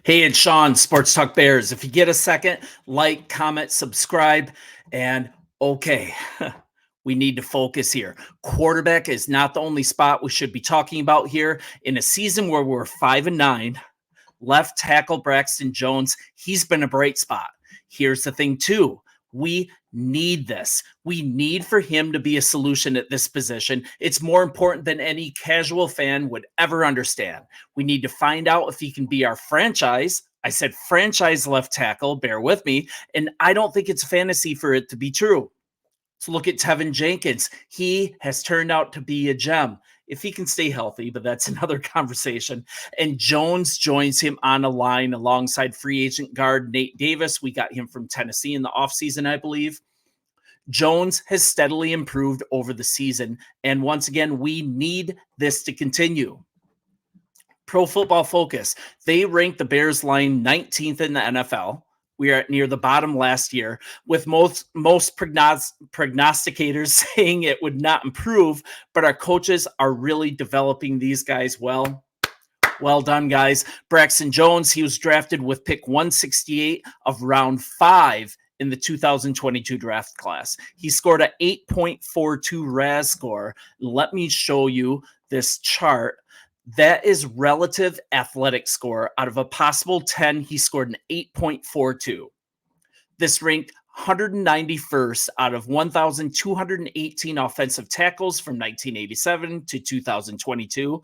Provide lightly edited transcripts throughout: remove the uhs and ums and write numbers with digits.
Hey, it's Sean, Sports Talk Bears. If you get a second, like, comment, subscribe, and okay, we need to focus here. Quarterback is not the only spot we should be talking about here. In a season where we're 5-9, left tackle Braxton Jones, he's been a bright spot. Here's the thing, too. We need this. We need for him to be a solution at this position. It's more important than any casual fan would ever understand. We need to find out if he can be our franchise. I said franchise left tackle, bear with me. And I don't think it's fantasy for it to be true. So look at Tevin Jenkins. He has turned out to be a gem if he can stay healthy, but that's another conversation. And Jones joins him on a line alongside free agent guard Nate Davis. We got him from Tennessee in the offseason, I believe. Jones has steadily improved over the season. And once again, we need this to continue. Pro Football Focus, they ranked the Bears line 19th in the NFL. We are near the bottom last year, with most prognosticators saying it would not improve, but our coaches are really developing these guys well. Well done, guys. Braxton Jones, he was drafted with pick 168 of round 5 in the 2022 draft class. He scored an 8.42 RAS score. Let me show you this chart. That is relative athletic score. Out of a possible 10, he scored an 8.42. This ranked 191st out of 1,218 offensive tackles from 1987 to 2022.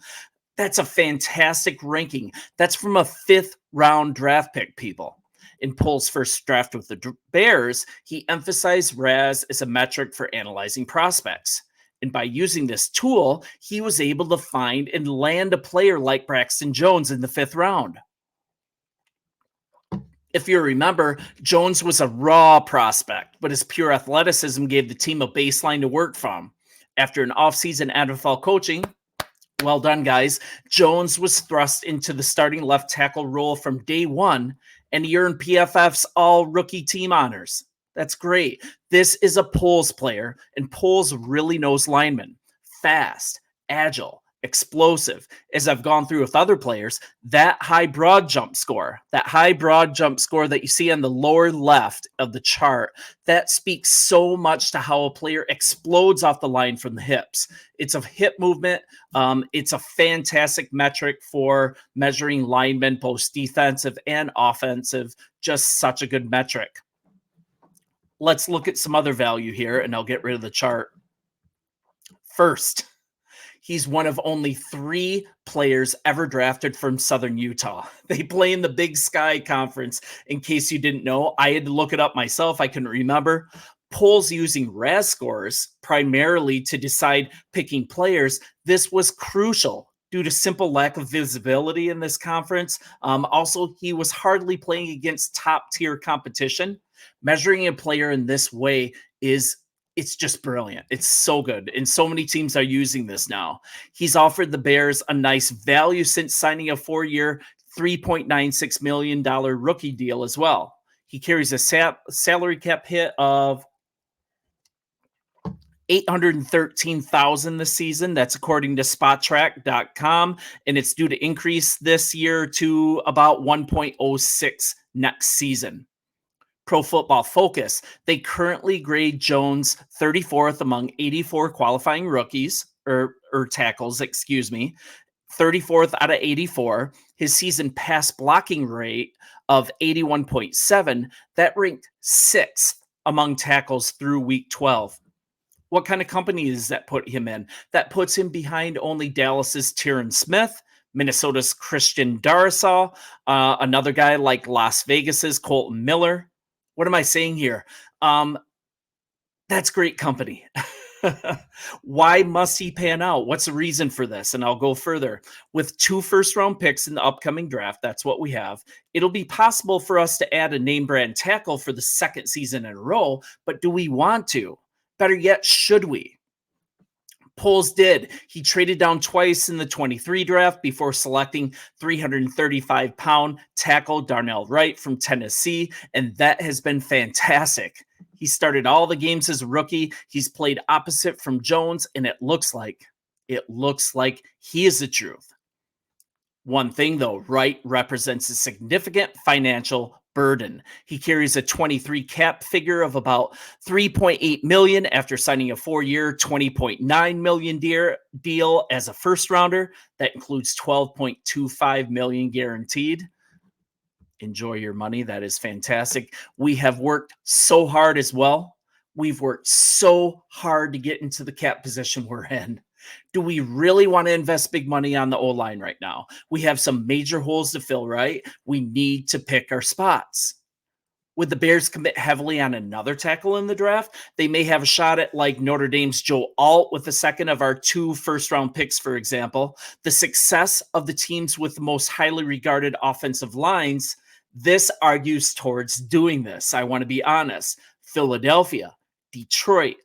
That's a fantastic ranking. That's from a 5th round draft pick, people. In Pohl's first draft with the Bears, he emphasized RAS as a metric for analyzing prospects. And by using this tool, he was able to find and land a player like Braxton Jones in the 5th round. If you remember, Jones was a raw prospect, but his pure athleticism gave the team a baseline to work from. After an offseason NFL coaching, well done, guys, Jones was thrust into the starting left tackle role from day one, and he earned PFF's all-rookie team honors. That's great. This is a Pohl's player, and Pohl's really knows linemen. Fast, agile, explosive. As I've gone through with other players, that high broad jump score that you see on the lower left of the chart, that speaks so much to how a player explodes off the line from the hips. It's a hip movement. It's a fantastic metric for measuring linemen, both defensive and offensive. Just such a good metric. Let's look at some other value here, and I'll get rid of the chart. First, he's one of only 3 players ever drafted from Southern Utah. They play in the Big Sky Conference. In case you didn't know, I had to look it up myself. I couldn't remember. Pohl's using RAS scores primarily to decide picking players. This was crucial due to simple lack of visibility in this conference. Also, he was hardly playing against top-tier competition. Measuring a player in this way it's just brilliant. It's so good. And so many teams are using this now. He's offered the Bears a nice value since signing a 4-year, $3.96 million rookie deal as well. He carries a salary cap hit of $813,000 this season. That's according to SpotTrack.com, and it's due to increase this year to about 1.06 next season. Pro Football Focus, they currently grade Jones 34th among 84 qualifying rookies, or tackles, 34th out of 84. His season pass blocking rate of 81.7, that ranked 6th among tackles through week 12. What kind of company does that put him in? That puts him behind only Dallas's Tyron Smith, Minnesota's Christian Darrisaw, another guy like Las Vegas's Colton Miller. What am I saying here? That's great company. Why must he pan out? What's the reason for this? And I'll go further. With 2 first-round picks in the upcoming draft, that's what we have. It'll be possible for us to add a name-brand tackle for the 2nd season in a row, but do we want to? Better yet, should we? Pohl's did. He traded down twice in the 23 draft before selecting 335-pound tackle Darnell Wright from Tennessee, and that has been fantastic. He started all the games as a rookie. He's played opposite from Jones, and it looks like he is the truth. One thing, though, Wright represents a significant financial burden. He carries a 23 cap figure of about 3.8 million after signing a 4-year, 20.9 million deal as a first rounder. That includes 12.25 million guaranteed. Enjoy your money. That is fantastic. We have worked so hard as well. We've worked so hard to get into the cap position we're in. Do we really want to invest big money on the O-line right now? We have some major holes to fill, right? We need to pick our spots. Would the Bears commit heavily on another tackle in the draft? They may have a shot at like Notre Dame's Joe Alt with the second of our 2 first-round picks, for example. The success of the teams with the most highly regarded offensive lines, this argues towards doing this. I want to be honest. Philadelphia, Detroit,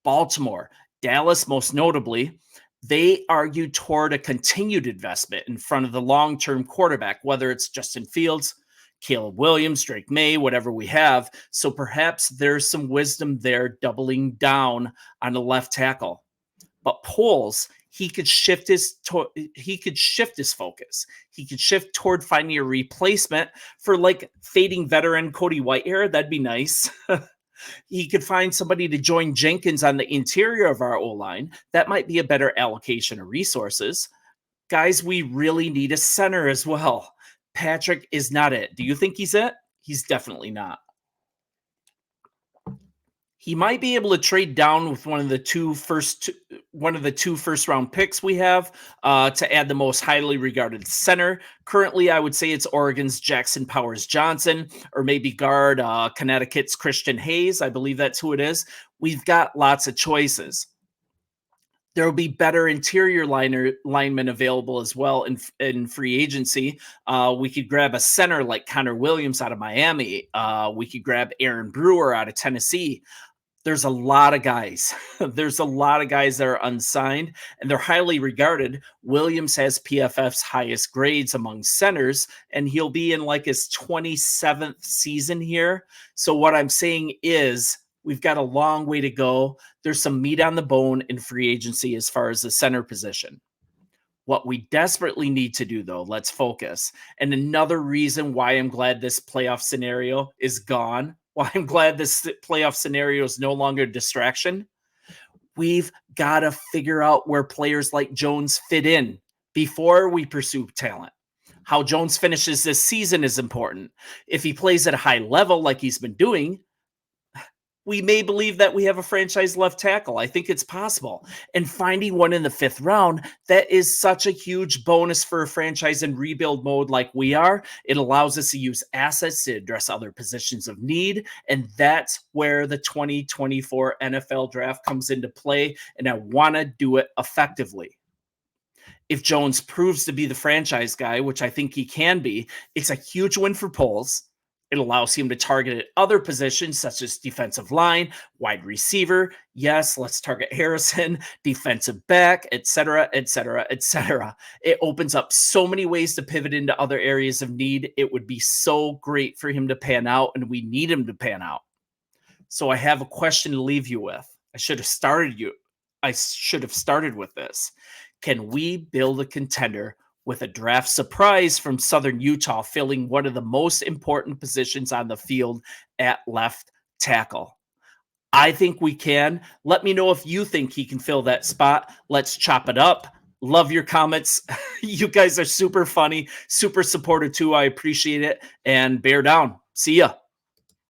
Baltimore, Dallas, most notably, they argue toward a continued investment in front of the long-term quarterback, whether it's Justin Fields, Caleb Williams, Drake May, whatever we have. So perhaps there's some wisdom there doubling down on the left tackle. But Poles, he could shift his focus. He could shift toward finding a replacement for like fading veteran Cody Whitehair. That'd be nice. He could find somebody to join Jenkins on the interior of our O-line. That might be a better allocation of resources. Guys, we really need a center as well. Patrick is not it. Do you think he's it? He's definitely not. He might be able to trade down with one of the two first round picks we have to add the most highly regarded center. Currently, I would say it's Oregon's Jackson Powers Johnson, or maybe guard Connecticut's Christian Hayes. I believe that's who it is. We've got lots of choices. There will be better interior linemen available as well in free agency. We could grab a center like Connor Williams out of Miami. We could grab Aaron Brewer out of Tennessee. There's a lot of guys. There's a lot of guys that are unsigned, and they're highly regarded. Williams has PFF's highest grades among centers, and he'll be in like his 27th season here. So what I'm saying is we've got a long way to go. There's some meat on the bone in free agency as far as the center position. What we desperately need to do, though, let's focus. And another reason why I'm glad this playoff scenario is gone, why I'm glad this playoff scenario is no longer a distraction, we've got to figure out where players like Jones fit in before we pursue talent. How Jones finishes this season is important. If he plays at a high level like he's been doing, we may believe that we have a franchise left tackle. I think it's possible. And finding one in the 5th round, that is such a huge bonus for a franchise in rebuild mode like we are. It allows us to use assets to address other positions of need. And that's where the 2024 NFL draft comes into play. And I want to do it effectively. If Jones proves to be the franchise guy, which I think he can be, it's a huge win for Poles. It allows him to target at other positions such as defensive line, wide receiver. Yes, let's target Harrison, defensive back, etc., etc., etc. It opens up so many ways to pivot into other areas of need. It would be so great for him to pan out, and we need him to pan out. So I have a question to leave you with. I should have started with this. Can we build a contender with a draft surprise from Southern Utah filling one of the most important positions on the field at left tackle? I think we can. Let me know if you think he can fill that spot. Let's chop it up. Love your comments. You guys are super funny, super supportive too. I appreciate it. And bear down. See ya.